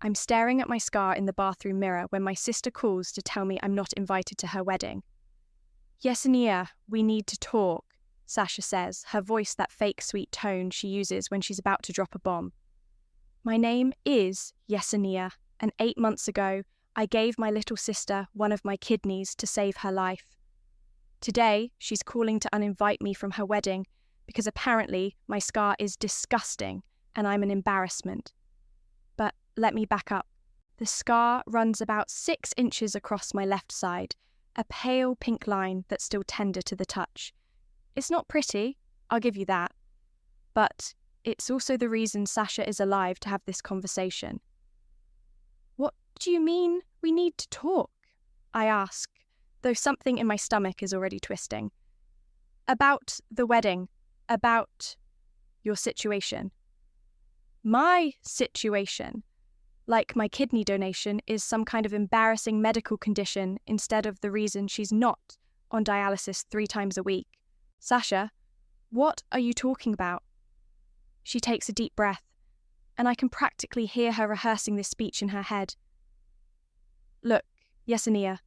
I'm staring at my scar in the bathroom mirror when my sister calls to tell me I'm not invited to her wedding. Yesenia, we need to talk, Sasha says, her voice that fake sweet tone she uses when she's about to drop a bomb. My name is Yesenia, and 8 months ago, I gave my little sister one of my kidneys to save her life. Today, she's calling to uninvite me from her wedding because apparently my scar is disgusting and I'm an embarrassment. But let me back up. The scar runs about 6 inches across my left side, a pale pink line that's still tender to the touch. It's not pretty, I'll give you that. But it's also the reason Sasha is alive to have this conversation. What do you mean we need to talk? I ask, though something in my stomach is already twisting. About the wedding, about your situation. My situation, like my kidney donation, is some kind of embarrassing medical condition instead of the reason she's not on dialysis 3 times a week. Sasha, what are you talking about? She takes a deep breath, and I can practically hear her rehearsing this speech in her head. Look, Yesenia,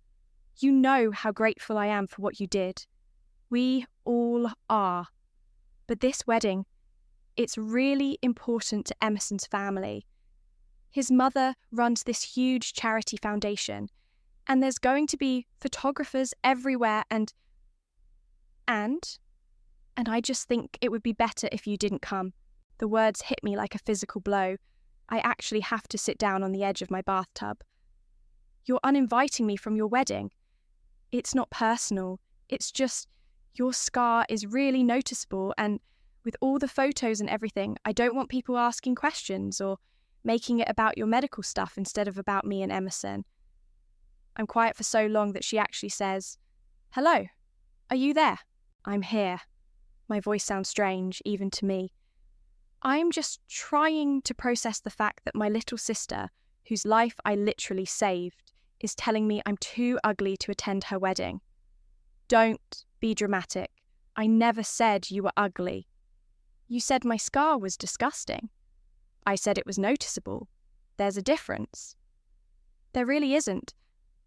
you know how grateful I am for what you did. We all are. But this wedding, it's really important to Emerson's family. His mother runs this huge charity foundation, and there's going to be photographers everywhere and I just think it would be better if you didn't come. The words hit me like a physical blow. I actually have to sit down on the edge of my bathtub. You're uninviting me from your wedding. It's not personal. It's just your scar is really noticeable, and with all the photos and everything, I don't want people asking questions or making it about your medical stuff instead of about me and Emerson. I'm quiet for so long that she actually says, "Hello, are you there?" I'm here. My voice sounds strange, even to me. I'm just trying to process the fact that my little sister, whose life I literally saved, is telling me I'm too ugly to attend her wedding. Don't be dramatic. I never said you were ugly. You said my scar was disgusting. I said it was noticeable. There's a difference. There really isn't,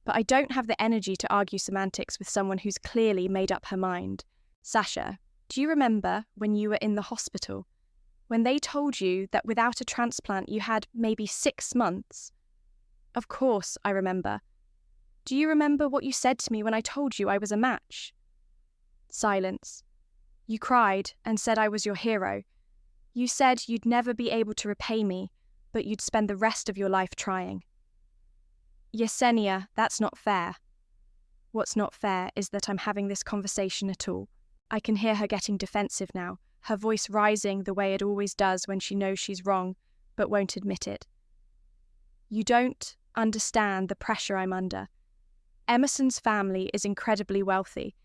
but I don't have the energy to argue semantics with someone who's clearly made up her mind. Sasha, do you remember when you were in the hospital? When they told you that without a transplant you had maybe 6 months? Of course I remember. Do you remember what you said to me when I told you I was a match? Silence. You cried and said I was your hero. You said you'd never be able to repay me, but you'd spend the rest of your life trying. Yesenia, that's not fair. What's not fair is that I'm having this conversation at all. I can hear her getting defensive now, her voice rising the way it always does when she knows she's wrong, but won't admit it. You don't understand the pressure I'm under. Emerson's family is incredibly wealthy,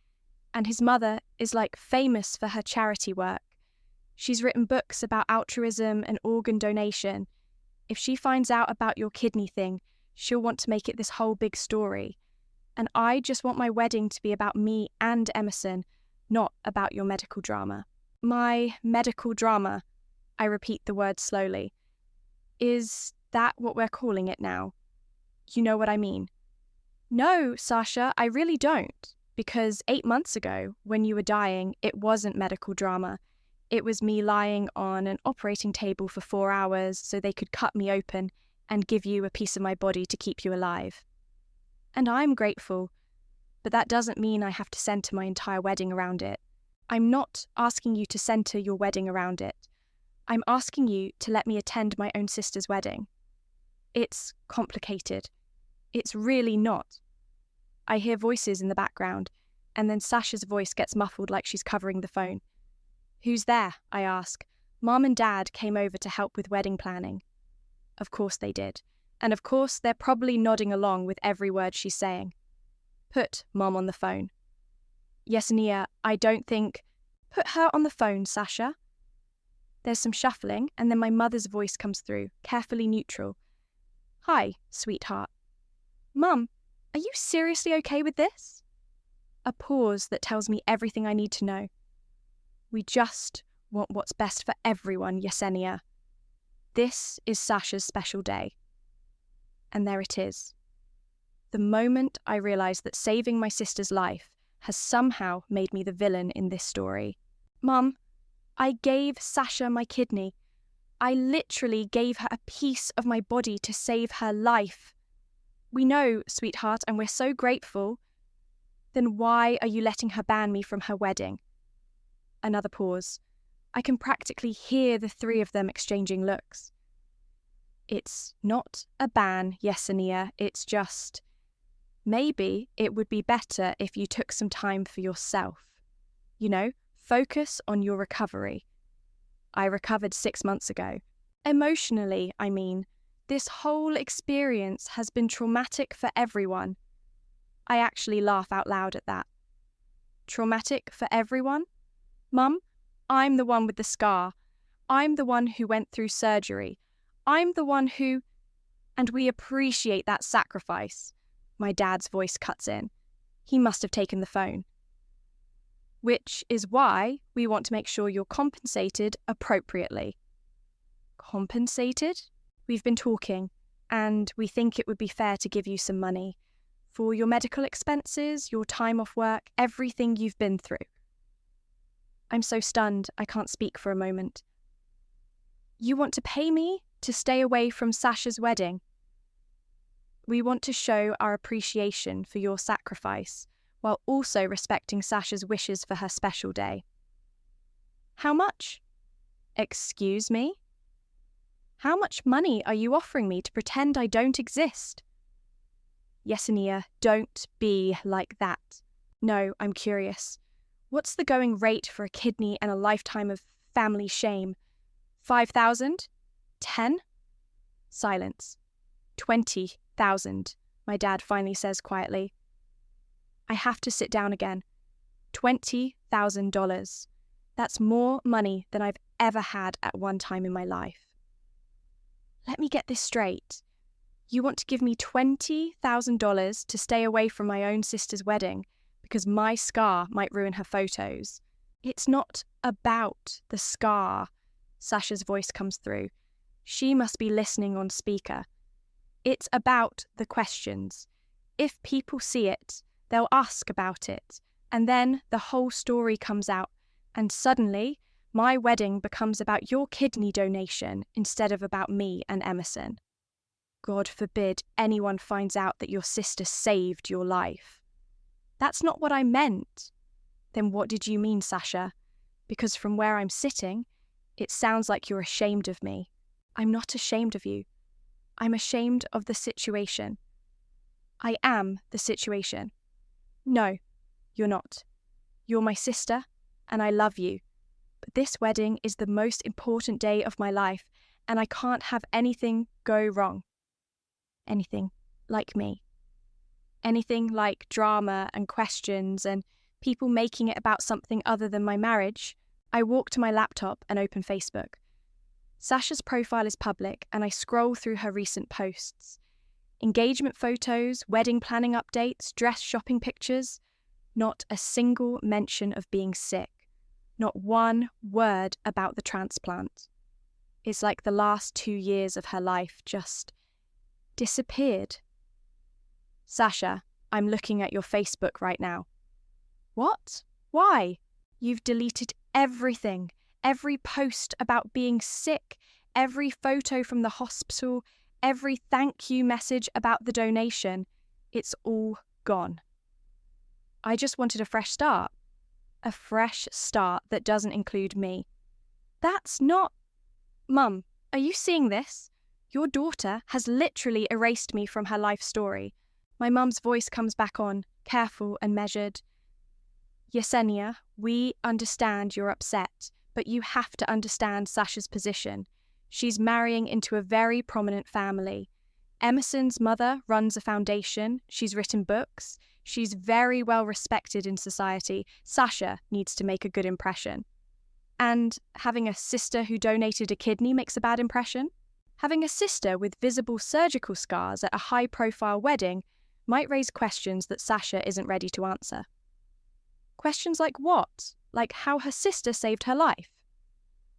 and his mother is like famous for her charity work. She's written books about altruism and organ donation. If she finds out about your kidney thing, she'll want to make it this whole big story. And I just want my wedding to be about me and Emerson, not about your medical drama. My medical drama, I repeat the word slowly. Is that what we're calling it now? You know what I mean? No, Sasha, I really don't. Because 8 months ago, when you were dying, it wasn't medical drama. It was me lying on an operating table for 4 hours so they could cut me open and give you a piece of my body to keep you alive. And I'm grateful, but that doesn't mean I have to center my entire wedding around it. I'm not asking you to center your wedding around it. I'm asking you to let me attend my own sister's wedding. It's complicated. It's really not. I hear voices in the background, and then Sasha's voice gets muffled like she's covering the phone. Who's there? I ask. Mom and Dad came over to help with wedding planning. Of course they did. And of course they're probably nodding along with every word she's saying. Put Mom on the phone. Yesenia, I don't think... Put her on the phone, Sasha. There's some shuffling, and then my mother's voice comes through, carefully neutral. Hi, sweetheart. Mum, are you seriously okay with this? A pause that tells me everything I need to know. We just want what's best for everyone, Yesenia. This is Sasha's special day. And there it is. The moment I realised that saving my sister's life has somehow made me the villain in this story. Mum, I gave Sasha my kidney. I literally gave her a piece of my body to save her life. We know, sweetheart, and we're so grateful. Then why are you letting her ban me from her wedding? Another pause. I can practically hear the three of them exchanging looks. It's not a ban, Yesenia, it's just, maybe it would be better if you took some time for yourself. You know, focus on your recovery. I recovered 6 months ago. Emotionally, I mean, this whole experience has been traumatic for everyone. I actually laugh out loud at that. Traumatic for everyone? Mum, I'm the one with the scar. I'm the one who went through surgery. I'm the one who... And we appreciate that sacrifice. My dad's voice cuts in. He must have taken the phone. Which is why we want to make sure you're compensated appropriately. Compensated? We've been talking, and we think it would be fair to give you some money for your medical expenses, your time off work, everything you've been through. I'm so stunned I can't speak for a moment. You want to pay me to stay away from Sasha's wedding? We want to show our appreciation for your sacrifice while also respecting Sasha's wishes for her special day. How much? Excuse me? How much money are you offering me to pretend I don't exist? Yesenia, don't be like that. No, I'm curious. What's the going rate for a kidney and a lifetime of family shame? 5,000? 10? Silence. 20,000, my dad finally says quietly. I have to sit down again. $20,000. That's more money than I've ever had at one time in my life. Let me get this straight. You want to give me $20,000 to stay away from my own sister's wedding because my scar might ruin her photos. It's not about the scar. Sasha's voice comes through. She must be listening on speaker. It's about the questions. If people see it, they'll ask about it, and then the whole story comes out, and suddenly my wedding becomes about your kidney donation instead of about me and Emerson. God forbid anyone finds out that your sister saved your life. That's not what I meant. Then what did you mean, Sasha? Because from where I'm sitting, it sounds like you're ashamed of me. I'm not ashamed of you. I'm ashamed of the situation. I am the situation. No, you're not. You're my sister, and I love you. But this wedding is the most important day of my life, and I can't have anything go wrong. Anything like me. Anything like drama and questions and people making it about something other than my marriage. I walk to my laptop and open Facebook. Sasha's profile is public, and I scroll through her recent posts. Engagement photos, wedding planning updates, dress shopping pictures. Not a single mention of being sick. Not one word about the transplant. It's like the last 2 years of her life just disappeared. Sasha, I'm looking at your Facebook right now. What? Why? You've deleted everything. Every post about being sick, every photo from the hospital, every thank you message about the donation. It's all gone. I just wanted a fresh start. A fresh start that doesn't include me. That's not... Mum, are you seeing this? Your daughter has literally erased me from her life story. My mum's voice comes back on, careful and measured. Yesenia, we understand you're upset, but you have to understand Sasha's position. She's marrying into a very prominent family. Emerson's mother runs a foundation. She's written books. She's very well respected in society. Sasha needs to make a good impression. And having a sister who donated a kidney makes a bad impression? Having a sister with visible surgical scars at a high-profile wedding might raise questions that Sasha isn't ready to answer. Questions like what? Like how her sister saved her life?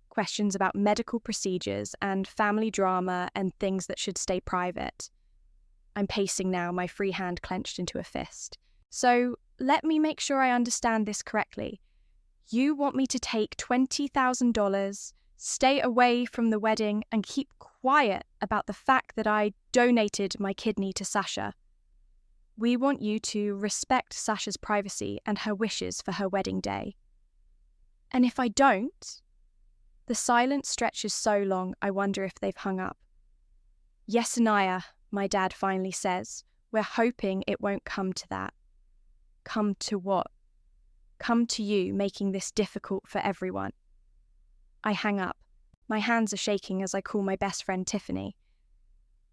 Questions about medical procedures and family drama and things that should stay private. I'm pacing now, my free hand clenched into a fist. So, let me make sure I understand this correctly. You want me to take $20,000, stay away from the wedding, and keep quiet about the fact that I donated my kidney to Sasha. We want you to respect Sasha's privacy and her wishes for her wedding day. And if I don't? The silence stretches so long, I wonder if they've hung up. Yes, Anaya, my dad finally says. We're hoping it won't come to that. Come to what? Come to you making this difficult for everyone. I hang up. My hands are shaking as I call my best friend Tiffany.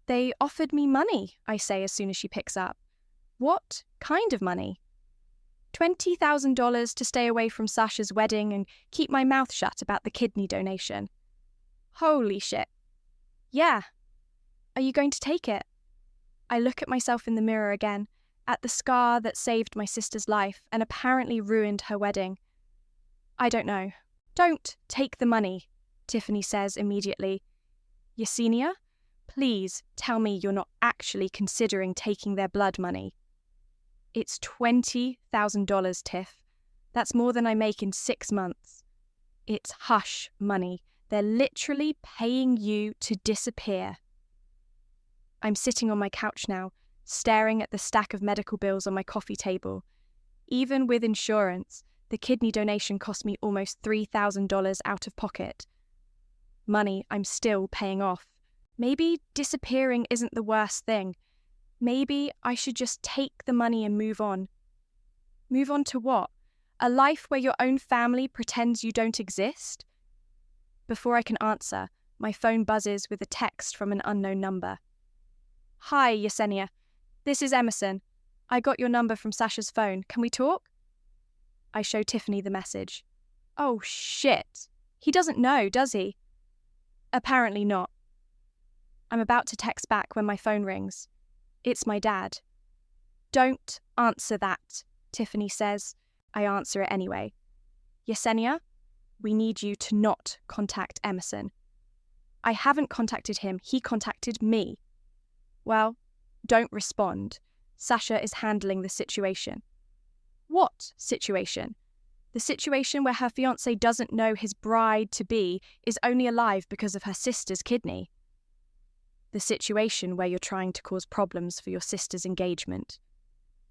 They offered me money, I say as soon as she picks up. What kind of money? $20,000 to stay away from Sasha's wedding and keep my mouth shut about the kidney donation. Holy shit. Yeah. Are you going to take it? I look at myself in the mirror again, at the scar that saved my sister's life and apparently ruined her wedding. I don't know. Don't take the money, Tiffany says immediately. Yesenia, please tell me you're not actually considering taking their blood money. It's $20,000, Tiff. That's more than I make in 6 months. It's hush money. They're literally paying you to disappear. I'm sitting on my couch now, staring at the stack of medical bills on my coffee table. Even with insurance, the kidney donation cost me almost $3,000 out of pocket. Money I'm still paying off. Maybe disappearing isn't the worst thing. Maybe I should just take the money and move on. Move on to what? A life where your own family pretends you don't exist? Before I can answer, my phone buzzes with a text from an unknown number. Hi, Yesenia. This is Emerson. I got your number from Sasha's phone. Can we talk? I show Tiffany the message. Oh, shit. He doesn't know, does he? Apparently not. I'm about to text back when my phone rings. It's my dad. Don't answer that, Tiffany says. I answer it anyway. Yesenia, we need you to not contact Emerson. I haven't contacted him. He contacted me. Well, don't respond. Sasha is handling the situation. What situation? The situation where her fiancé doesn't know his bride-to-be is only alive because of her sister's kidney. The situation where you're trying to cause problems for your sister's engagement.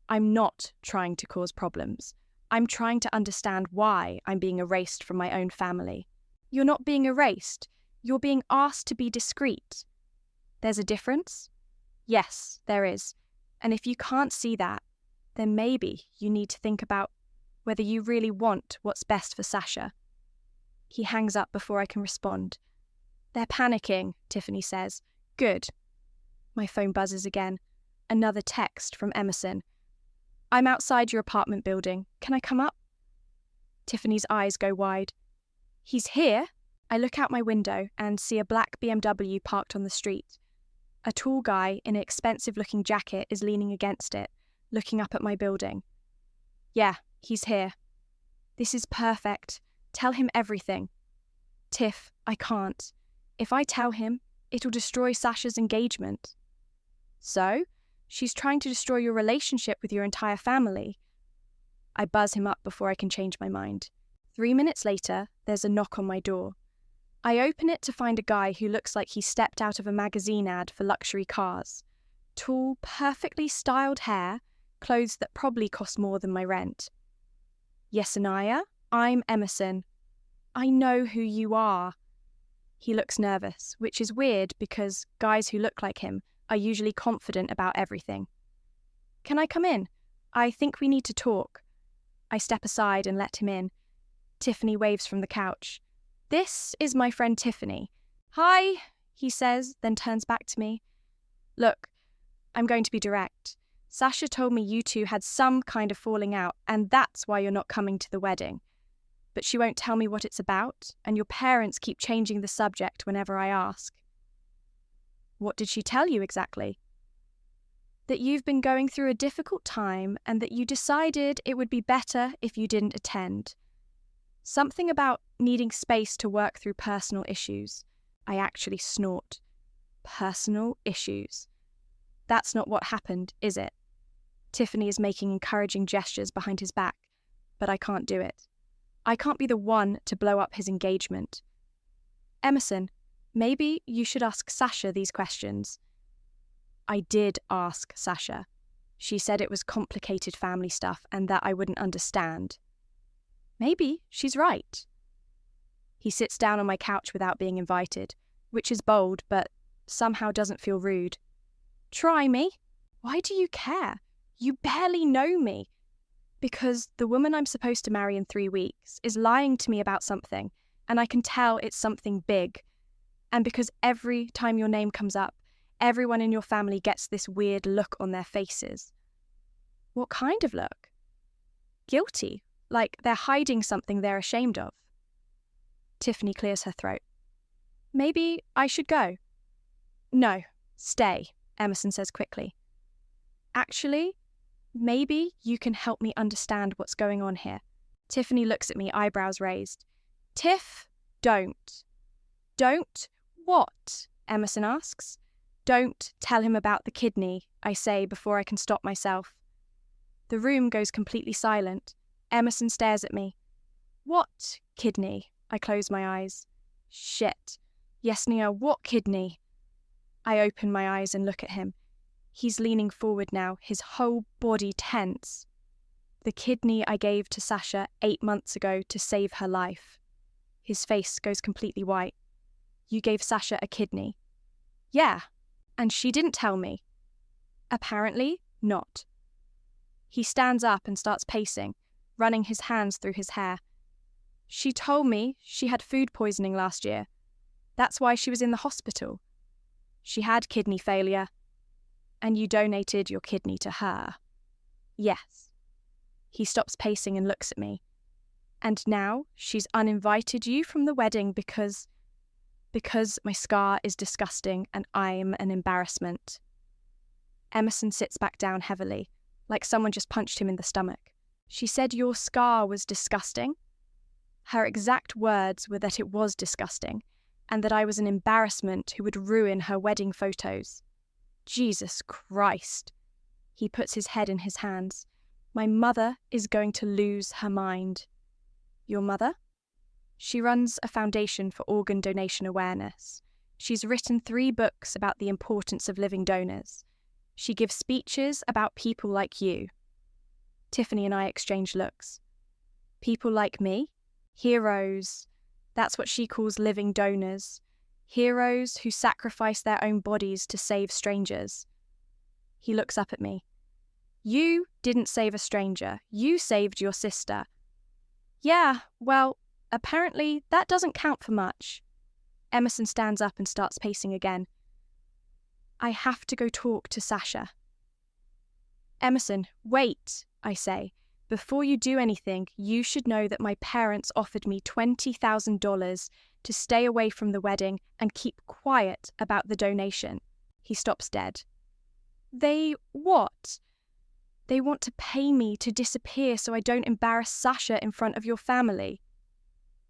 I'm not trying to cause problems. I'm trying to understand why I'm being erased from my own family. You're not being erased. You're being asked to be discreet. There's a difference? Yes, there is. And if you can't see that, then maybe you need to think about whether you really want what's best for Sasha. He hangs up before I can respond. They're panicking, Tiffany says. Good. My phone buzzes again. Another text from Emerson. I'm outside your apartment building. Can I come up? Tiffany's eyes go wide. He's here? I look out my window and see a black BMW parked on the street. A tall guy in an expensive-looking jacket is leaning against it, looking up at my building. Yeah, he's here. This is perfect. Tell him everything. Tiff, I can't. If I tell him, it'll destroy Sasha's engagement. So? She's trying to destroy your relationship with your entire family. I buzz him up before I can change my mind. 3 minutes later, there's a knock on my door. I open it to find a guy who looks like he stepped out of a magazine ad for luxury cars. Tall, perfectly styled hair, clothes that probably cost more than my rent. Yes, Anaya, I'm Emerson. I know who you are. He looks nervous, which is weird because guys who look like him are usually confident about everything. Can I come in? I think we need to talk. I step aside and let him in. Tiffany waves from the couch. This is my friend Tiffany. Hi, he says, then turns back to me. Look, I'm going to be direct. Sasha told me you two had some kind of falling out, and that's why you're not coming to the wedding. But she won't tell me what it's about, and your parents keep changing the subject whenever I ask. What did she tell you exactly? That you've been going through a difficult time and that you decided it would be better if you didn't attend. Something about needing space to work through personal issues. I actually snort. Personal issues. That's not what happened, is it? Tiffany is making encouraging gestures behind his back, but I can't do it. I can't be the one to blow up his engagement. Emerson, maybe you should ask Sasha these questions. I did ask Sasha. She said it was complicated family stuff and that I wouldn't understand. Maybe she's right. He sits down on my couch without being invited, which is bold, but somehow doesn't feel rude. Try me? Why do you care? You barely know me. Because the woman I'm supposed to marry in 3 weeks is lying to me about something, and I can tell it's something big. And because every time your name comes up, everyone in your family gets this weird look on their faces. What kind of look? Guilty, like they're hiding something they're ashamed of. Tiffany clears her throat. Maybe I should go. No, stay, Emerson says quickly. Actually, maybe you can help me understand what's going on here. Tiffany looks at me, eyebrows raised. Tiff, don't. Don't what? Emerson asks. Don't tell him about the kidney, I say before I can stop myself. The room goes completely silent. Emerson stares at me. What kidney? I close my eyes. Shit. Yesenia, what kidney? I open my eyes and look at him. He's leaning forward now, his whole body tense. The kidney I gave to Sasha 8 months ago to save her life. His face goes completely white. You gave Sasha a kidney? Yeah, and she didn't tell me. Apparently not. He stands up and starts pacing, running his hands through his hair. She told me she had food poisoning last year. That's why she was in the hospital. She had kidney failure. And you donated your kidney to her. Yes. He stops pacing and looks at me. And now she's uninvited you from the wedding because my scar is disgusting and I'm an embarrassment. Emerson sits back down heavily, like someone just punched him in the stomach. She said your scar was disgusting. Her exact words were that it was disgusting, and that I was an embarrassment who would ruin her wedding photos. Jesus Christ. He puts his head in his hands. My mother is going to lose her mind. Your mother? She runs a foundation for organ donation awareness. She's written 3 books about the importance of living donors. She gives speeches about people like you. Tiffany and I exchange looks. People like me? Heroes. That's what she calls living donors. Heroes who sacrifice their own bodies to save strangers. He looks up at me. You didn't save a stranger. You saved your sister. Yeah, well, apparently that doesn't count for much. Emerson stands up and starts pacing again. I have to go talk to Sasha. Emerson, wait, I say. Before you do anything, you should know that my parents offered me $20,000 to stay away from the wedding and keep quiet about the donation. He stops dead. They what? They want to pay me to disappear so I don't embarrass Sasha in front of your family.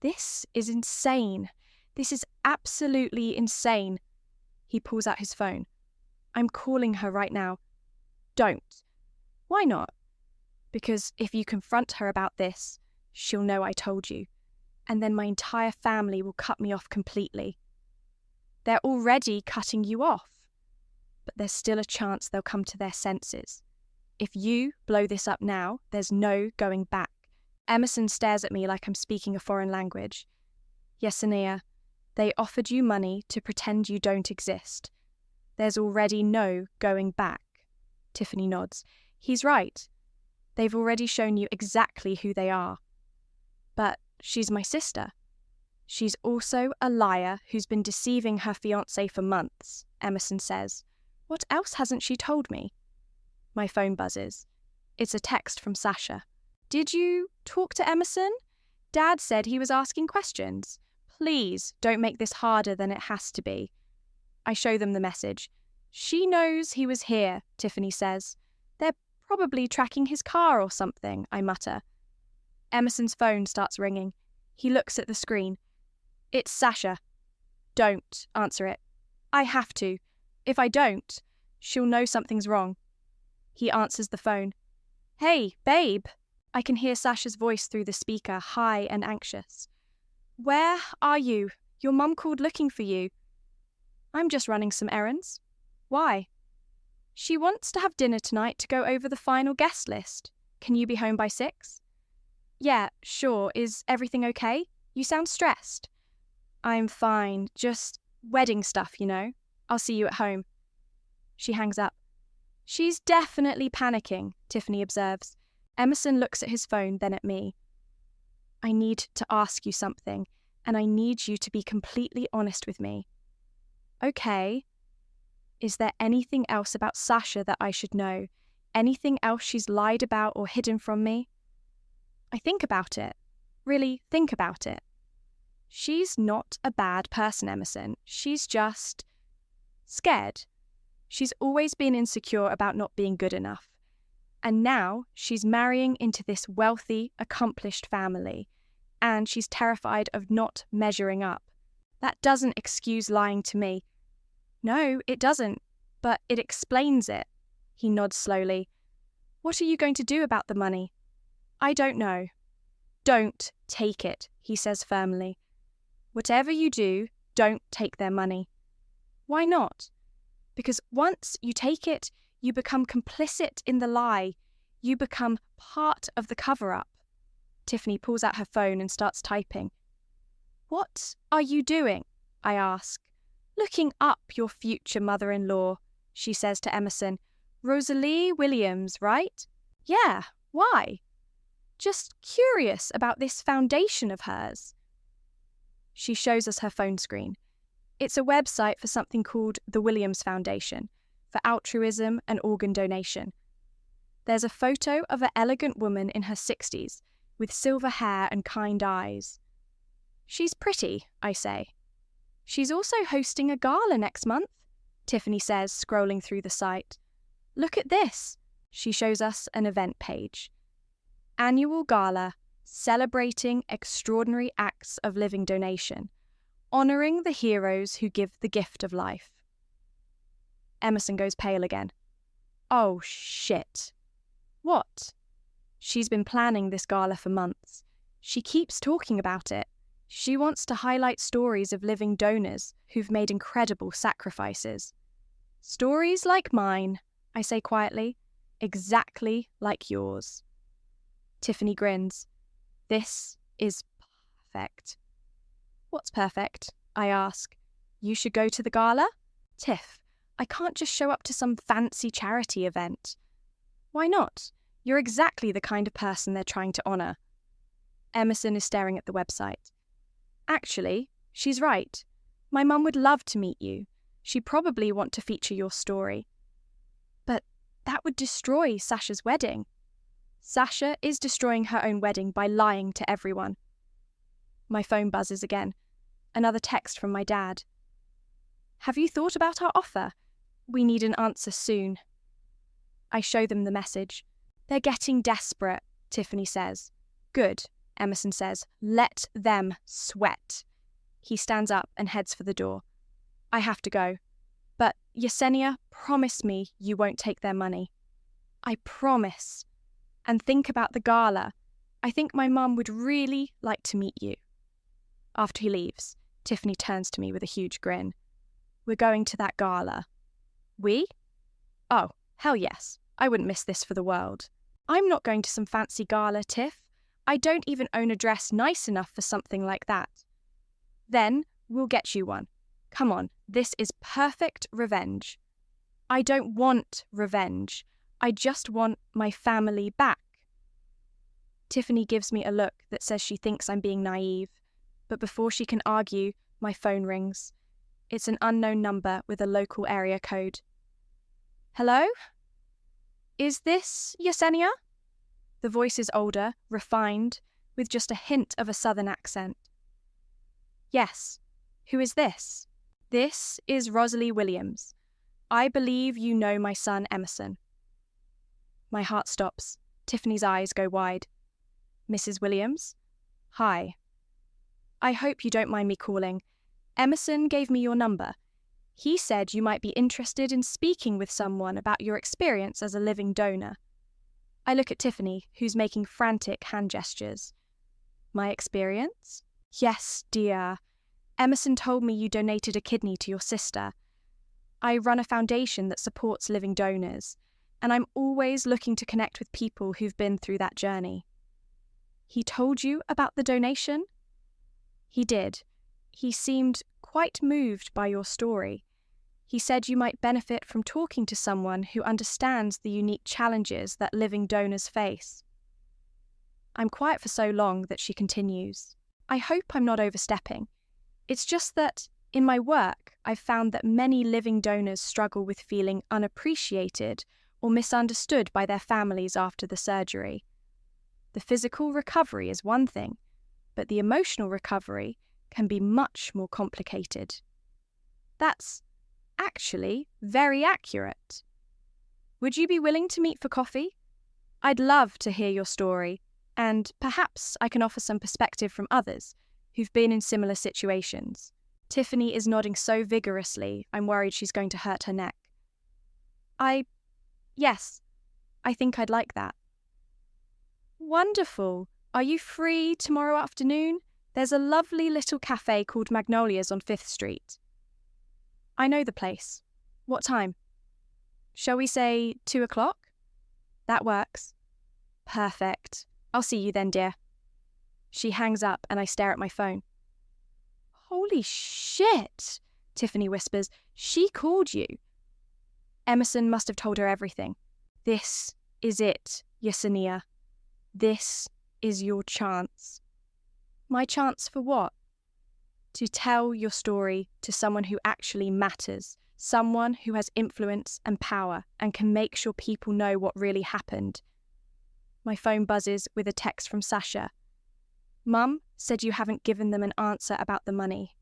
This is insane. This is absolutely insane. He pulls out his phone. I'm calling her right now. Don't. Why not? Because if you confront her about this, she'll know I told you. And then my entire family will cut me off completely. They're already cutting you off. But there's still a chance they'll come to their senses. If you blow this up now, there's no going back. Emerson stares at me like I'm speaking a foreign language. Yesenia, they offered you money to pretend you don't exist. There's already no going back. Tiffany nods. He's right. They've already shown you exactly who they are. But she's my sister. She's also a liar who's been deceiving her fiancé for months, Emerson says. What else hasn't she told me? My phone buzzes. It's a text from Sasha. Did you talk to Emerson? Dad said he was asking questions. Please don't make this harder than it has to be. I show them the message. She knows he was here, Tiffany says. They're probably tracking his car or something, I mutter. Emerson's phone starts ringing. He looks at the screen. It's Sasha. Don't answer it. I have to. If I don't, She'll know something's wrong. He answers the phone. Hey, babe. I can hear Sasha's voice through the speaker, high and anxious. Where are you? Your mum called looking for you. I'm just running some errands. Why? She wants to have dinner tonight to go over the final guest list. Can you be home by 6? Yeah, sure. Is everything okay? You sound stressed. I'm fine. Just wedding stuff, you know. I'll see you at home. She hangs up. She's definitely panicking, Tiffany observes. Emerson looks at his phone, then at me. I need to ask you something, and I need you to be completely honest with me. Okay. Is there anything else about Sasha that I should know? Anything else she's lied about or hidden from me? I think about it. Really think about it. She's not a bad person, Emerson. She's just scared. She's always been insecure about not being good enough. And now she's marrying into this wealthy, accomplished family, and she's terrified of not measuring up. That doesn't excuse lying to me. No, it doesn't, but it explains it. He nods slowly. What are you going to do about the money? I don't know. Don't take it, he says firmly. Whatever you do, don't take their money. Why not? Because once you take it, you become complicit in the lie. You become part of the cover-up. Tiffany pulls out her phone and starts typing. What are you doing? I ask. Looking up your future mother-in-law, she says to Emerson. Rosalie Williams, right? Yeah, why? Just curious about this foundation of hers. She shows us her phone screen. It's a website for something called the Williams Foundation, for altruism and organ donation. There's a photo of an elegant woman in her 60s, with silver hair and kind eyes. She's pretty, I say. She's also hosting a gala next month, Tiffany says, scrolling through the site. Look at this. She shows us an event page. Annual gala, celebrating extraordinary acts of living donation, honouring the heroes who give the gift of life. Emerson goes pale again. Oh, shit. What? She's been planning this gala for months. She keeps talking about it. She wants to highlight stories of living donors who've made incredible sacrifices. Stories like mine, I say quietly, exactly like yours. Tiffany grins. This is perfect. What's perfect? I ask. You should go to the gala? Tiff, I can't just show up to some fancy charity event. Why not? You're exactly the kind of person they're trying to honour. Emerson is staring at the website. Actually, she's right. My mum would love to meet you. She'd probably want to feature your story. But that would destroy Sasha's wedding. Sasha is destroying her own wedding by lying to everyone. My phone buzzes again. Another text from my dad. Have you thought about our offer? We need an answer soon. I show them the message. They're getting desperate, Tiffany says. Good, Emerson says. Let them sweat. He stands up and heads for the door. I have to go. But Yesenia, promise me you won't take their money. I promise. And think about the gala. I think my mum would really like to meet you. After he leaves, Tiffany turns to me with a huge grin. We're going to that gala. We? Oh, hell yes. I wouldn't miss this for the world. I'm not going to some fancy gala, Tiff. I don't even own a dress nice enough for something like that. Then we'll get you one. Come on, this is perfect revenge. I don't want revenge. I just want my family back. Tiffany gives me a look that says she thinks I'm being naive, but before she can argue, my phone rings. It's an unknown number with a local area code. Hello? Is this Yesenia? The voice is older, refined, with just a hint of a southern accent. Yes. Who is this? This is Rosalie Williams. I believe you know my son Emerson. My heart stops. Tiffany's eyes go wide. Mrs. Williams? Hi. I hope you don't mind me calling. Emerson gave me your number. He said you might be interested in speaking with someone about your experience as a living donor. I look at Tiffany, who's making frantic hand gestures. My experience? Yes, dear. Emerson told me you donated a kidney to your sister. I run a foundation that supports living donors, and I'm always looking to connect with people who've been through that journey. He told you about the donation? He did. He seemed quite moved by your story. He said you might benefit from talking to someone who understands the unique challenges that living donors face. I'm quiet for so long that she continues. I hope I'm not overstepping. It's just that, in my work, I've found that many living donors struggle with feeling unappreciated or misunderstood by their families after the surgery. The physical recovery is one thing, but the emotional recovery can be much more complicated. That's actually very accurate. Would you be willing to meet for coffee? I'd love to hear your story, and perhaps I can offer some perspective from others who've been in similar situations. Tiffany is nodding so vigorously, I'm worried she's going to hurt her neck. Yes, I think I'd like that. Wonderful. Are you free tomorrow afternoon? There's a lovely little cafe called Magnolia's on 5th Street. I know the place. What time? Shall we say 2 o'clock? That works. Perfect. I'll see you then, dear. She hangs up and I stare at my phone. Holy shit, Tiffany whispers. She called you. Emerson must have told her everything. This is it, Yesenia. This is your chance. My chance for what? To tell your story to someone who actually matters, someone who has influence and power and can make sure people know what really happened. My phone buzzes with a text from Sasha. Mum said you haven't given them an answer about the money.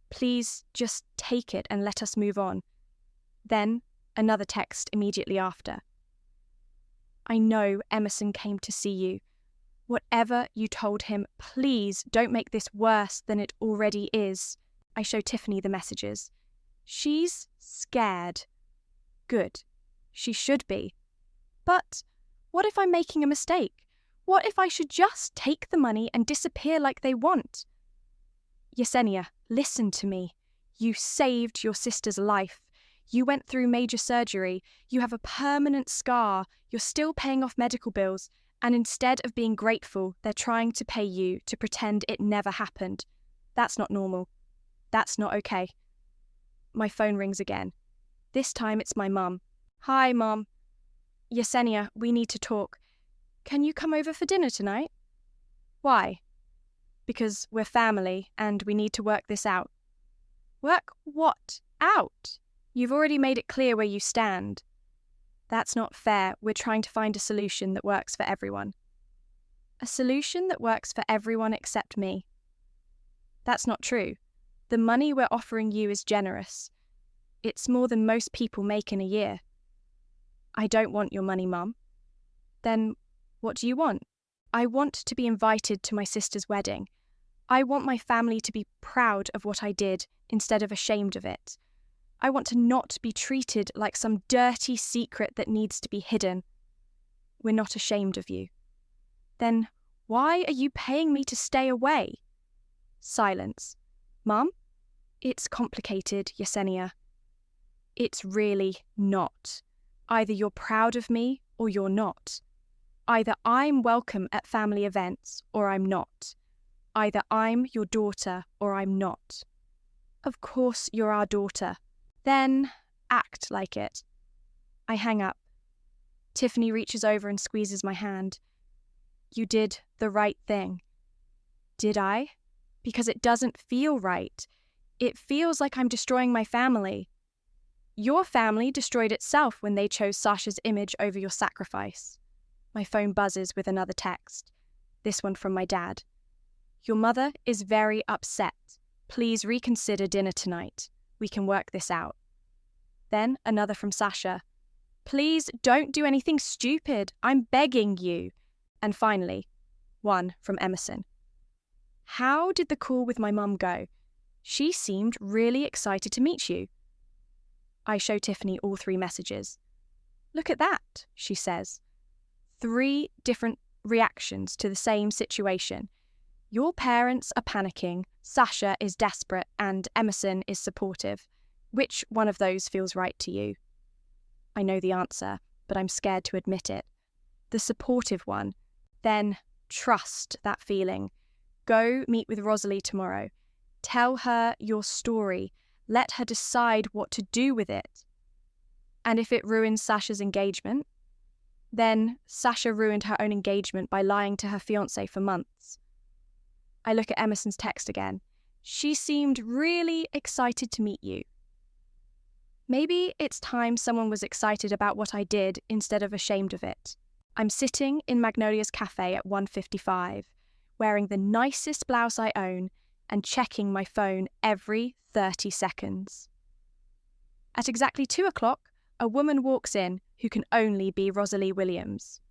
Please just take it and let us move on. Then another text immediately after. I know Emerson came to see you. Whatever you told him, please don't make this worse than it already is. I show Tiffany the messages. She's scared. Good. She should be. But what if I'm making a mistake? What if I should just take the money and disappear like they want? Yesenia, listen to me. You saved your sister's life. You went through major surgery. You have a permanent scar. You're still paying off medical bills. And instead of being grateful, they're trying to pay you to pretend it never happened. That's not normal. That's not okay. My phone rings again. This time it's my mum. Hi, Mum. Yesenia, we need to talk. Can you come over for dinner tonight? Why? Because we're family and we need to work this out. Work what out? You've already made it clear where you stand. That's not fair. We're trying to find a solution that works for everyone. A solution that works for everyone except me. That's not true. The money we're offering you is generous. It's more than most people make in a year. I don't want your money, Mum. Then what do you want? I want to be invited to my sister's wedding. I want my family to be proud of what I did instead of ashamed of it. I want to not be treated like some dirty secret that needs to be hidden. We're not ashamed of you. Then why are you paying me to stay away? Silence. Mum? It's complicated, Yesenia. It's really not. Either you're proud of me or you're not. Either I'm welcome at family events or I'm not. Either I'm your daughter or I'm not. Of course you're our daughter. Then act like it. I hang up. Tiffany reaches over and squeezes my hand. You did the right thing. Did I? Because it doesn't feel right. It feels like I'm destroying my family. Your family destroyed itself when they chose Sasha's image over your sacrifice. My phone buzzes with another text. This one from my dad. Your mother is very upset. Please reconsider dinner tonight. We can work this out. Then another from Sasha. Please don't do anything stupid. I'm begging you. And finally, one from Emerson. How did the call with my mum go? She seemed really excited to meet you. I show Tiffany all 3 messages. "Look at that," she says. 3 different reactions to the same situation. Your parents are panicking, Sasha is desperate, and Emerson is supportive. Which one of those feels right to you? I know the answer, but I'm scared to admit it. The supportive one. Then trust that feeling. Go meet with Rosalie tomorrow. Tell her your story. Let her decide what to do with it. And if it ruins Sasha's engagement, then Sasha ruined her own engagement by lying to her fiancé for months. I look at Emerson's text again. She seemed really excited to meet you. Maybe it's time someone was excited about what I did instead of ashamed of it. I'm sitting in Magnolia's cafe at 1:55, wearing the nicest blouse I own and checking my phone every 30 seconds. At exactly 2 o'clock, a woman walks in who can only be Rosalie Williams.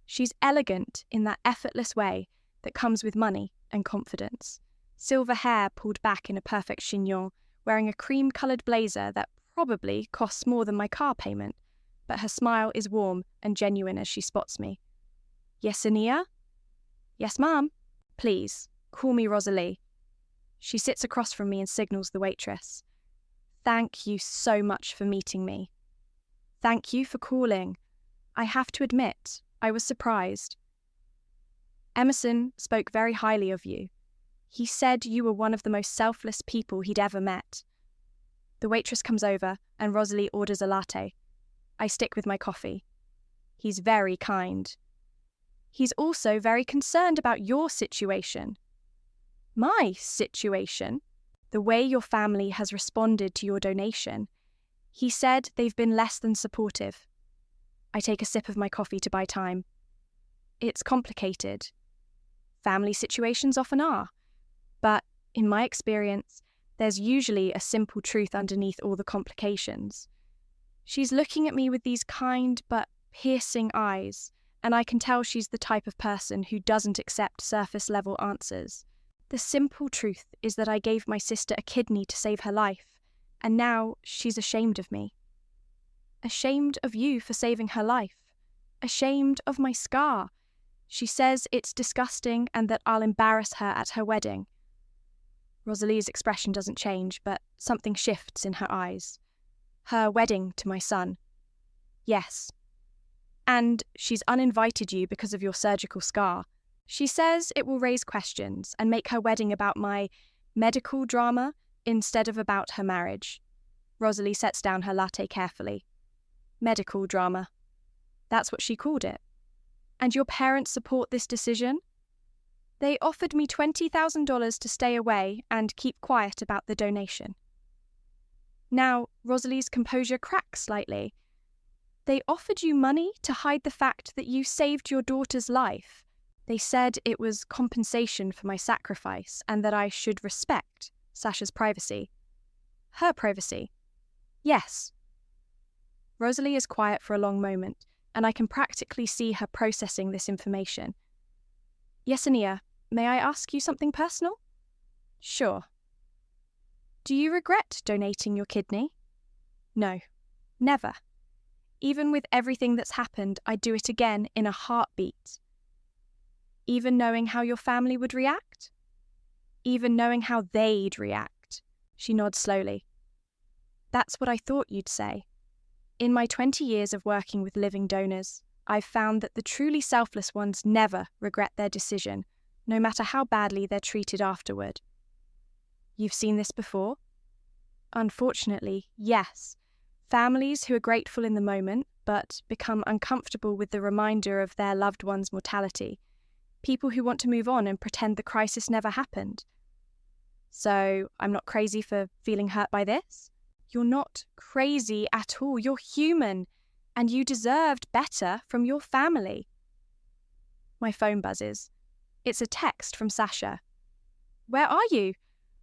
She's elegant in that effortless way that comes with money and confidence. Silver hair pulled back in a perfect chignon, wearing a cream-coloured blazer that probably costs more than my car payment, but her smile is warm and genuine as she spots me. "Yesenia?" "Yes, ma'am." "Please, call me Rosalie." She sits across from me and signals the waitress. "Thank you so much for meeting me." "Thank you for calling. I have to admit, I was surprised. Emerson spoke very highly of you. He said you were one of the most selfless people he'd ever met." The waitress comes over and Rosalie orders a latte. I stick with my coffee. "He's very kind. He's also very concerned about your situation." "My situation?" "The way your family has responded to your donation. He said they've been less than supportive." I take a sip of my coffee to buy time. "It's complicated. Family situations often are. But in my experience, there's usually a simple truth underneath all the complications." She's looking at me with these kind but piercing eyes, and I can tell she's the type of person who doesn't accept surface-level answers. The simple truth is that I gave my sister a kidney to save her life, and now she's ashamed of me. Ashamed of you for saving her life. Ashamed of my scar. She says it's disgusting and that I'll embarrass her at her wedding. Rosalie's expression doesn't change, but something shifts in her eyes. "Her wedding to my son." "Yes. And she's uninvited you because of your surgical scar. She says it will raise questions and make her wedding about my medical drama instead of about her marriage." Rosalie sets down her latte carefully. "Medical drama. That's what she called it. And your parents support this decision?" "They offered me $20,000 to stay away and keep quiet about the donation." Now, Rosalie's composure cracks slightly. "They offered you money to hide the fact that you saved your daughter's life. They said it was compensation for my sacrifice and that I should respect Sasha's privacy." "Her privacy?" "Yes." Rosalie is quiet for a long moment, and I can practically see her processing this information. "Yesenia, may I ask you something personal?" "Sure." "Do you regret donating your kidney?" "No, never. Even with everything that's happened, I'd do it again in a heartbeat." "Even knowing how your family would react?" "Even knowing how they'd react." She nods slowly. "That's what I thought you'd say. In my 20 years of working with living donors, I've found that the truly selfless ones never regret their decision, no matter how badly they're treated afterward." "You've seen this before?" "Unfortunately, yes. Families who are grateful in the moment, but become uncomfortable with the reminder of their loved one's mortality. People who want to move on and pretend the crisis never happened." "So, I'm not crazy for feeling hurt by this?" "You're not crazy at all. You're human, and you deserved better from your family." My phone buzzes. It's a text from Sasha. "Where are you?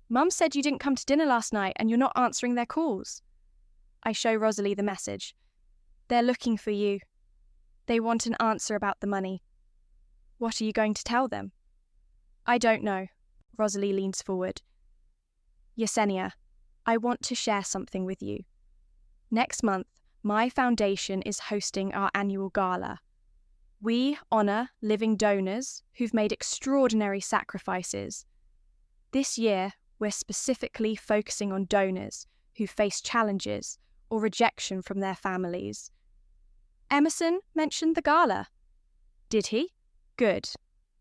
Mum said you didn't come to dinner last night and you're not answering their calls." I show Rosalie the message. "They're looking for you. They want an answer about the money." "What are you going to tell them?" "I don't know." Rosalie leans forward. "Yesenia, I want to share something with you." Next month, my foundation is hosting our annual gala. We honour living donors who've made extraordinary sacrifices. This year, we're specifically focusing on donors who face challenges or rejection from their families. Emerson mentioned the gala. Did he? Good.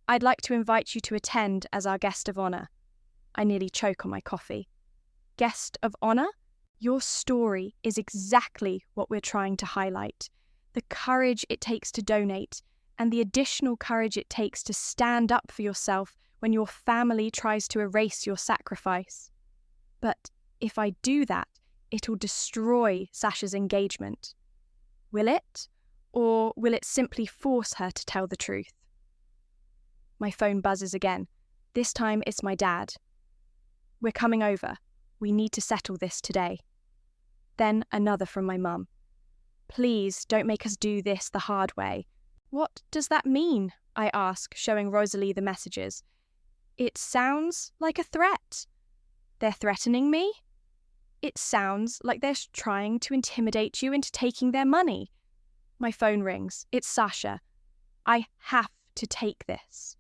I'd like to invite you to attend as our guest of honour. I nearly choke on my coffee. Guest of honour? Your story is exactly what we're trying to highlight. The courage it takes to donate and the additional courage it takes to stand up for yourself when your family tries to erase your sacrifice. But if I do that, it'll destroy Sasha's engagement. Will it? Or will it simply force her to tell the truth? My phone buzzes again. This time it's my dad. We're coming over. We need to settle this today. Then another from my mum. Please don't make us do this the hard way. What does that mean? I ask, showing Rosalie the messages. It sounds like a threat. They're threatening me? It sounds like they're trying to intimidate you into taking their money. My phone rings. It's Sasha. I have to take this.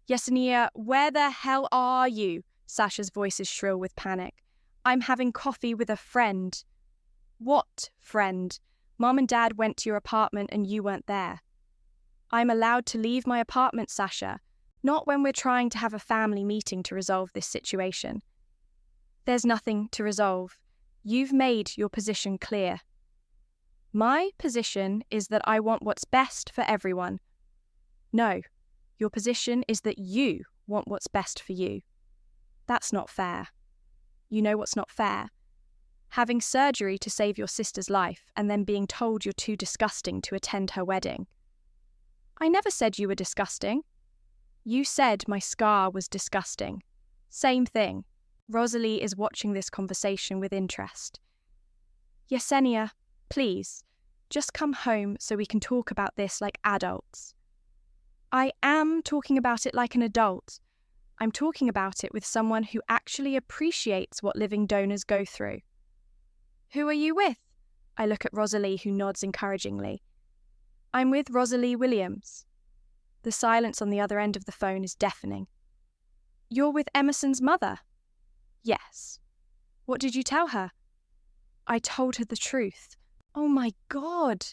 Yesenia, where the hell are you? Sasha's voice is shrill with panic. I'm having coffee with a friend. What friend? Mom and Dad went to your apartment and you weren't there. I'm allowed to leave my apartment, Sasha, not when we're trying to have a family meeting to resolve this situation. There's nothing to resolve. You've made your position clear. My position is that I want what's best for everyone. No, your position is that you want what's best for you. That's not fair. You know what's not fair? Having surgery to save your sister's life and then being told you're too disgusting to attend her wedding. I never said you were disgusting. You said my scar was disgusting. Same thing. Rosalie is watching this conversation with interest. Yesenia, please, just come home so we can talk about this like adults. I am talking about it like an adult. I'm talking about it with someone who actually appreciates what living donors go through. Who are you with? I look at Rosalie, who nods encouragingly. I'm with Rosalie Williams. The silence on the other end of the phone is deafening. You're with Emerson's mother? Yes. What did you tell her? I told her the truth. Oh my God!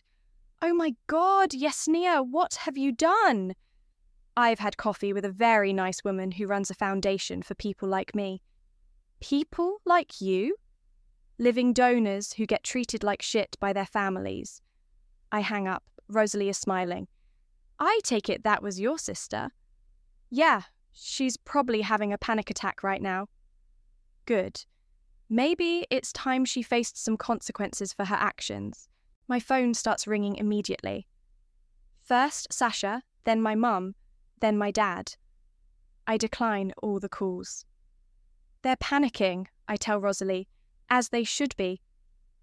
Oh my God, Yesenia, what have you done? I've had coffee with a very nice woman who runs a foundation for people like me. People like you? Living donors who get treated like shit by their families. I hang up. Rosalie is smiling. I take it that was your sister. Yeah, she's probably having a panic attack right now. Good. Maybe it's time she faced some consequences for her actions. My phone starts ringing immediately. First Sasha, then my mum, then my dad. I decline all the calls. They're panicking, I tell Rosalie, as they should be.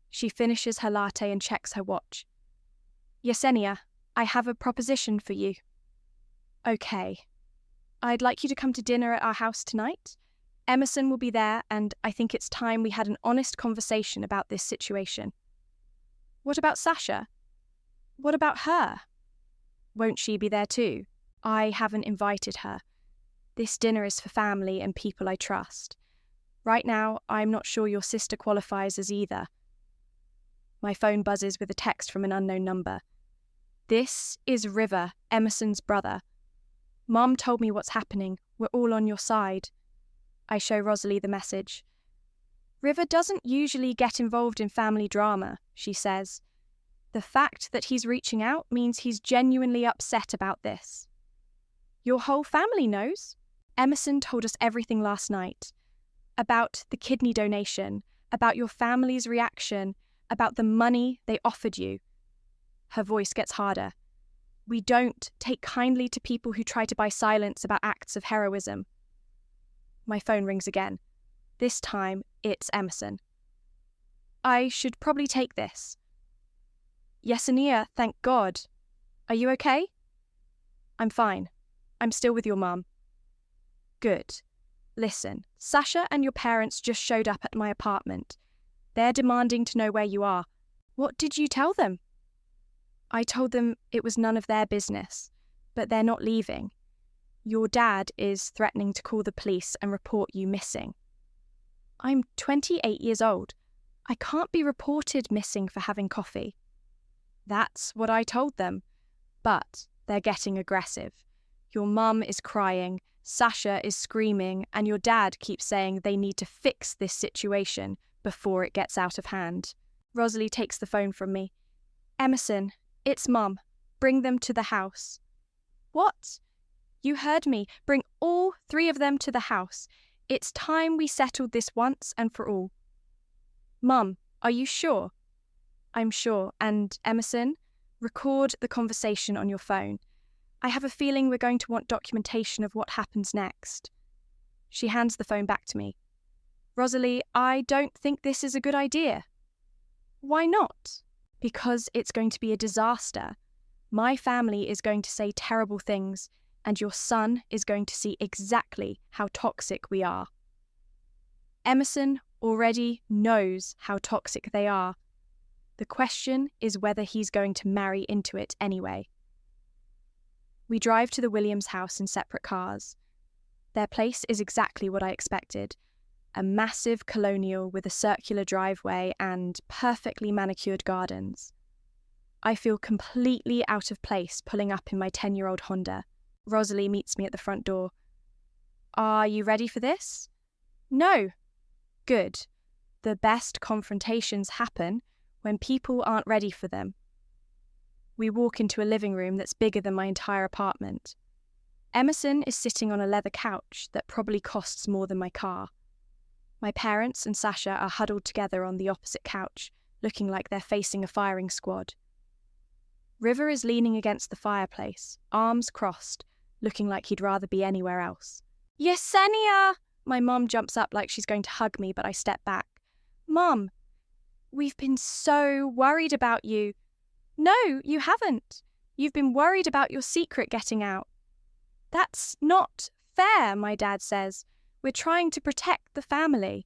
She finishes her latte and checks her watch. Yesenia, I have a proposition for you. Okay. I'd like you to come to dinner at our house tonight. Emerson will be there, and I think it's time we had an honest conversation about this situation. What about Sasha? What about her? Won't she be there too? I haven't invited her. This dinner is for family and people I trust. Right now, I'm not sure your sister qualifies as either. My phone buzzes with a text from an unknown number. This is River, Emerson's brother. Mom told me what's happening. We're all on your side. I show Rosalie the message. River doesn't usually get involved in family drama, she says. The fact that he's reaching out means he's genuinely upset about this. Your whole family knows. Emerson told us everything last night. About the kidney donation, about your family's reaction, about the money they offered you. Her voice gets harder. We don't take kindly to people who try to buy silence about acts of heroism. My phone rings again. This time, it's Emerson. I should probably take this. Yesenia, thank God. Are you okay? I'm fine. I'm still with your mum. Good. Listen, Sasha and your parents just showed up at my apartment. They're demanding to know where you are. What did you tell them? I told them it was none of their business, but they're not leaving. Your dad is threatening to call the police and report you missing. I'm 28 years old. I can't be reported missing for having coffee. That's what I told them. But they're getting aggressive. Your mum is crying, Sasha is screaming, and your dad keeps saying they need to fix this situation before it gets out of hand. Rosalie takes the phone from me. Emerson, it's Mum. Bring them to the house. What? You heard me. Bring all 3 of them to the house. It's time we settled this once and for all. Mum, are you sure? I'm sure. And Emerson, record the conversation on your phone. I have a feeling we're going to want documentation of what happens next. She hands the phone back to me. Rosalie, I don't think this is a good idea. Why not? Because it's going to be a disaster. My family is going to say terrible things, and your son is going to see exactly how toxic we are. Emerson already knows how toxic they are. The question is whether he's going to marry into it anyway. We drive to the Williams house in separate cars. Their place is exactly what I expected. A massive colonial with a circular driveway and perfectly manicured gardens. I feel completely out of place pulling up in my 10-year-old Honda. Rosalie meets me at the front door. Are you ready for this? No. Good. The best confrontations happen when people aren't ready for them. We walk into a living room that's bigger than my entire apartment. Emerson is sitting on a leather couch that probably costs more than my car. My parents and Sasha are huddled together on the opposite couch, looking like they're facing a firing squad. River is leaning against the fireplace, arms crossed, looking like he'd rather be anywhere else. Yesenia! My mum jumps up like she's going to hug me, but I step back. Mum, we've been so worried about you. No, you haven't. You've been worried about your secret getting out. That's not fair, my dad says. We're trying to protect the family.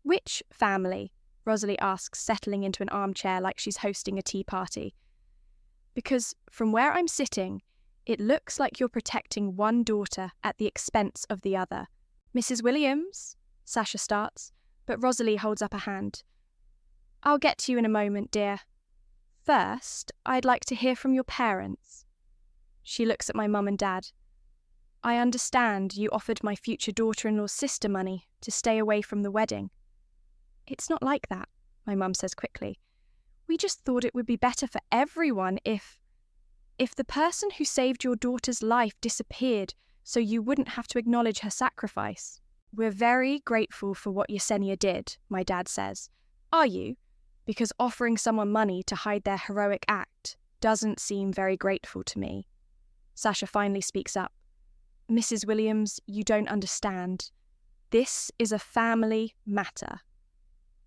Which family? Rosalie asks, settling into an armchair like she's hosting a tea party. Because from where I'm sitting, it looks like you're protecting one daughter at the expense of the other. Mrs. Williams? Sasha starts, but Rosalie holds up a hand. I'll get to you in a moment, dear. First, I'd like to hear from your parents. She looks at my mum and dad. I understand you offered my future daughter-in-law's sister money to stay away from the wedding. It's not like that, my mum says quickly. We just thought it would be better for everyone if the person who saved your daughter's life disappeared so you wouldn't have to acknowledge her sacrifice. We're very grateful for what Yesenia did, my dad says. Are you? Because offering someone money to hide their heroic act doesn't seem very grateful to me. Sasha finally speaks up. Mrs. Williams, you don't understand. This is a family matter.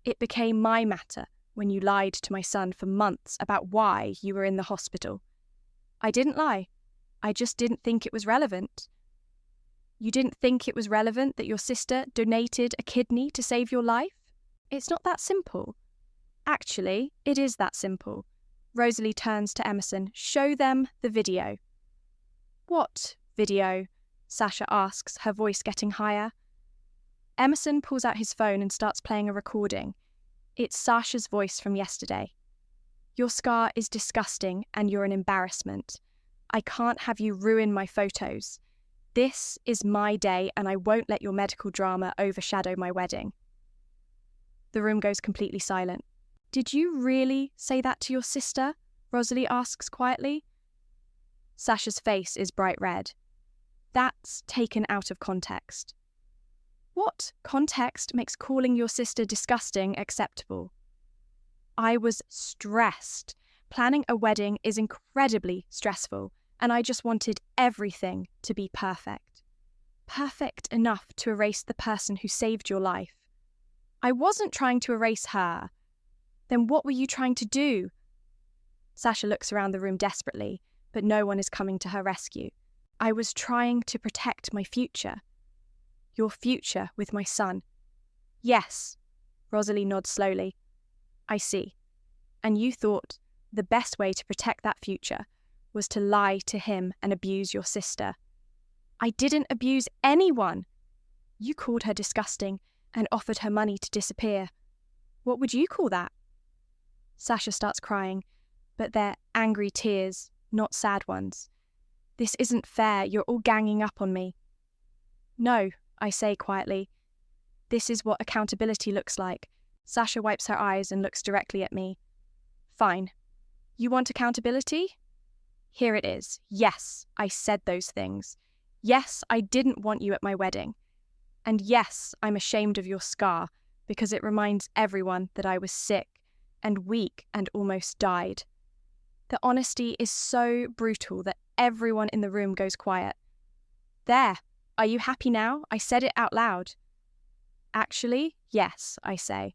It became my matter when you lied to my son for months about why you were in the hospital. I didn't lie. I just didn't think it was relevant. You didn't think it was relevant that your sister donated a kidney to save your life? It's not that simple. Actually, it is that simple. Rosalie turns to Emerson. Show them the video. What video? Sasha asks, her voice getting higher. Emerson pulls out his phone and starts playing a recording. It's Sasha's voice from yesterday. Your scar is disgusting and you're an embarrassment. I can't have you ruin my photos. This is my day and I won't let your medical drama overshadow my wedding. The room goes completely silent. Did you really say that to your sister? Rosalie asks quietly. Sasha's face is bright red. That's taken out of context. What context makes calling your sister disgusting acceptable? I was stressed. Planning a wedding is incredibly stressful, and I just wanted everything to be perfect. Perfect enough to erase the person who saved your life. I wasn't trying to erase her. Then what were you trying to do? Sasha looks around the room desperately, but no one is coming to her rescue. I was trying to protect my future. Your future with my son. Yes. Rosalie nods slowly. I see. And you thought the best way to protect that future was to lie to him and abuse your sister. I didn't abuse anyone. You called her disgusting and offered her money to disappear. What would you call that? Sasha starts crying, but they're angry tears, not sad ones. This isn't fair, you're all ganging up on me. No, I say quietly. This is what accountability looks like. Sasha wipes her eyes and looks directly at me. Fine. You want accountability? Here it is. Yes, I said those things. Yes, I didn't want you at my wedding. And yes, I'm ashamed of your scar because it reminds everyone that I was sick and weak and almost died. The honesty is so brutal that everyone in the room goes quiet. There, are you happy now? I said it out loud. Actually, yes, I say.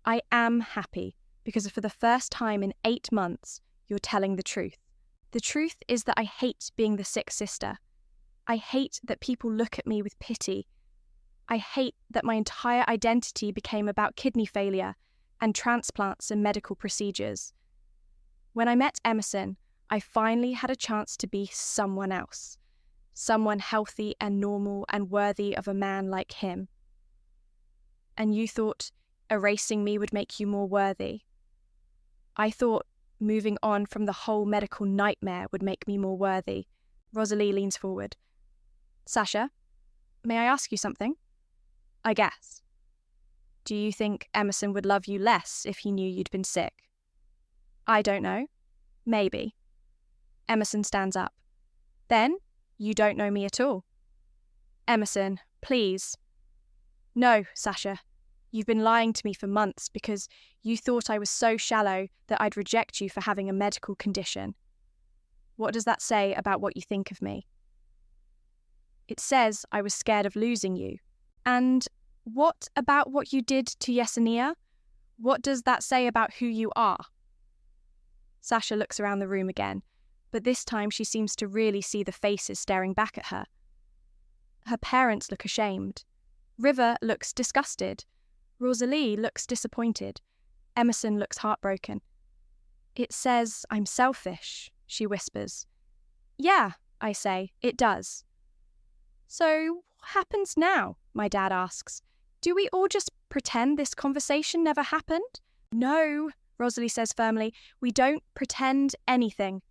I am happy because for the first time in 8 months, you're telling the truth. The truth is that I hate being the sick sister. I hate that people look at me with pity. I hate that my entire identity became about kidney failure and transplants and medical procedures. When I met Emerson, I finally had a chance to be someone else. Someone healthy and normal and worthy of a man like him. And you thought erasing me would make you more worthy. I thought moving on from the whole medical nightmare would make me more worthy. Rosalie leans forward. Sasha, may I ask you something? I guess. Do you think Emerson would love you less if he knew you'd been sick? I don't know. Maybe. Emerson stands up. Then you don't know me at all. Emerson, please. No, Sasha. You've been lying to me for months because you thought I was so shallow that I'd reject you for having a medical condition. What does that say about what you think of me? It says I was scared of losing you. And what about what you did to Yesenia? What does that say about who you are? Sasha looks around the room again, but this time she seems to really see the faces staring back at her. Her parents look ashamed. River looks disgusted. Rosalie looks disappointed. Emerson looks heartbroken. It says I'm selfish, she whispers. Yeah, I say, it does. So what happens now? My dad asks. Do we all just pretend this conversation never happened? No, Rosalie says firmly, we don't pretend anything.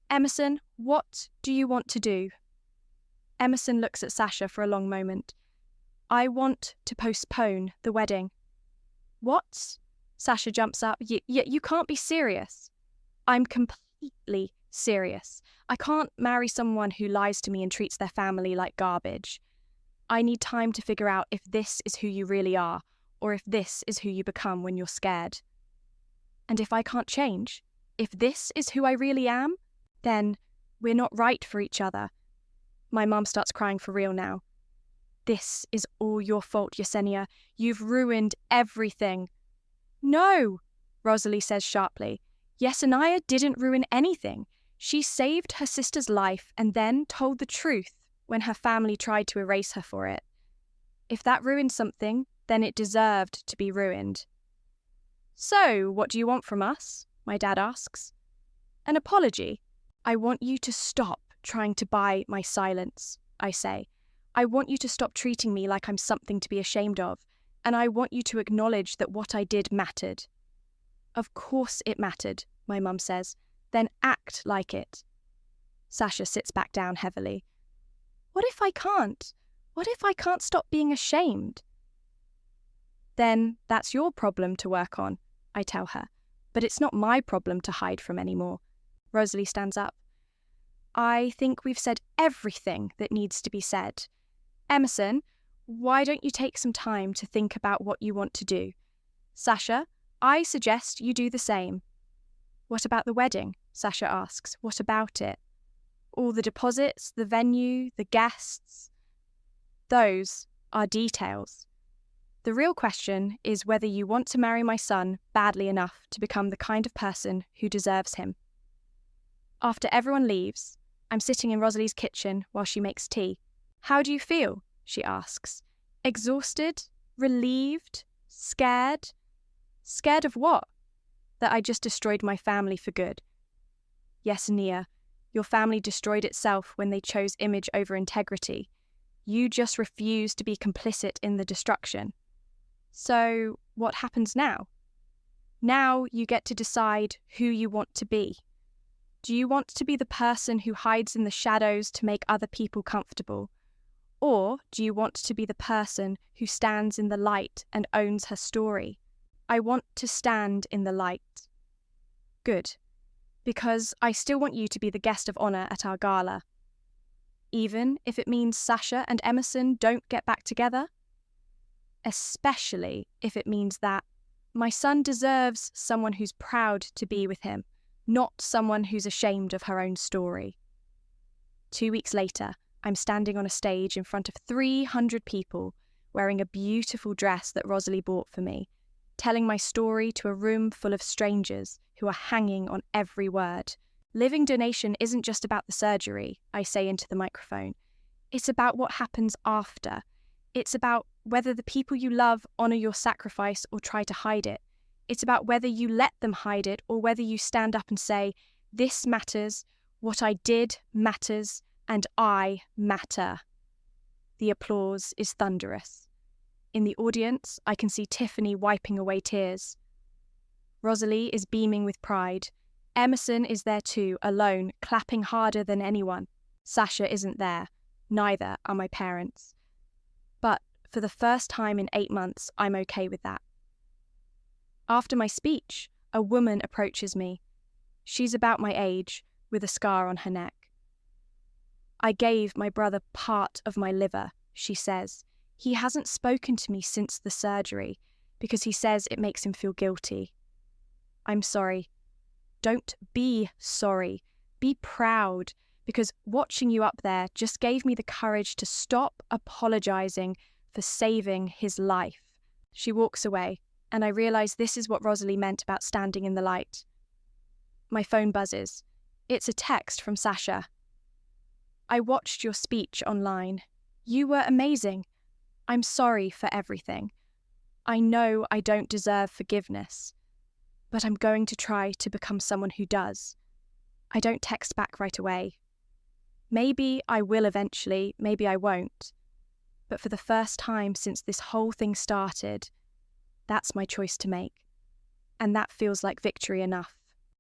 Emerson, what do you want to do? Emerson looks at Sasha for a long moment. I want to postpone the wedding. What? Sasha jumps up. You can't be serious. I'm completely serious. I can't marry someone who lies to me and treats their family like garbage. I need time to figure out if this is who you really are, or if this is who you become when you're scared. And if I can't change, if this is who I really am, then we're not right for each other. My mum starts crying for real now. This is all your fault, Yesenia. You've ruined everything. No, Rosalie says sharply. Yesenia didn't ruin anything. She saved her sister's life and then told the truth when her family tried to erase her for it. If that ruined something, then it deserved to be ruined. So, what do you want from us? My dad asks. An apology. I want you to stop trying to buy my silence, I say. I want you to stop treating me like I'm something to be ashamed of, and I want you to acknowledge that what I did mattered. Of course it mattered, my mum says. Then act like it. Sasha sits back down heavily. What if I can't? What if I can't stop being ashamed? Then that's your problem to work on, I tell her. But it's not my problem to hide from anymore. Rosalie stands up. I think we've said everything that needs to be said. Emerson, why don't you take some time to think about what you want to do? Sasha, I suggest you do the same. What about the wedding? Sasha asks. What about it? All the deposits, the venue, the guests. Those are details. The real question is whether you want to marry my son badly enough to become the kind of person who deserves him. After everyone leaves, I'm sitting in Rosalie's kitchen while she makes tea. How do you feel? She asks. Exhausted? Relieved? Scared? Scared of what? that I just destroyed my family for good. Yes, Nia, your family destroyed itself when they chose image over integrity. You just refused to be complicit in the destruction. So, what happens now? Now you get to decide who you want to be. Do you want to be the person who hides in the shadows to make other people comfortable? Or do you want to be the person who stands in the light and owns her story? I want to stand in the light. Good. Because I still want you to be the guest of honor at our gala. Even if it means Sasha and Emerson don't get back together? Especially if it means that my son deserves someone who's proud to be with him, not someone who's ashamed of her own story. 2 weeks later, I'm standing on a stage in front of 300 people, wearing a beautiful dress that Rosalie bought for me, telling my story to a room full of strangers who are hanging on every word. Living donation isn't just about the surgery, I say into the microphone. It's about what happens after. It's about whether the people you love honor your sacrifice or try to hide it. It's about whether you let them hide it or whether you stand up and say, this matters, what I did matters, and I matter. The applause is thunderous. In the audience, I can see Tiffany wiping away tears. Rosalie is beaming with pride. Emerson is there too, alone, clapping harder than anyone. Sasha isn't there. Neither are my parents. But for the first time in 8 months, I'm okay with that. After my speech, a woman approaches me. She's about my age, with a scar on her neck. I gave my brother part of my liver, she says. He hasn't spoken to me since the surgery because he says it makes him feel guilty. I'm sorry. Don't be sorry. Be proud, because watching you up there just gave me the courage to stop apologizing for saving his life. She walks away, and I realize this is what Rosalie meant about standing in the light. My phone buzzes. It's a text from Sasha. I watched your speech online. You were amazing. I'm sorry for everything. I know I don't deserve forgiveness, but I'm going to try to become someone who does. I don't text back right away. Maybe I will eventually, maybe I won't. But for the first time since this whole thing started, that's my choice to make. And that feels like victory enough.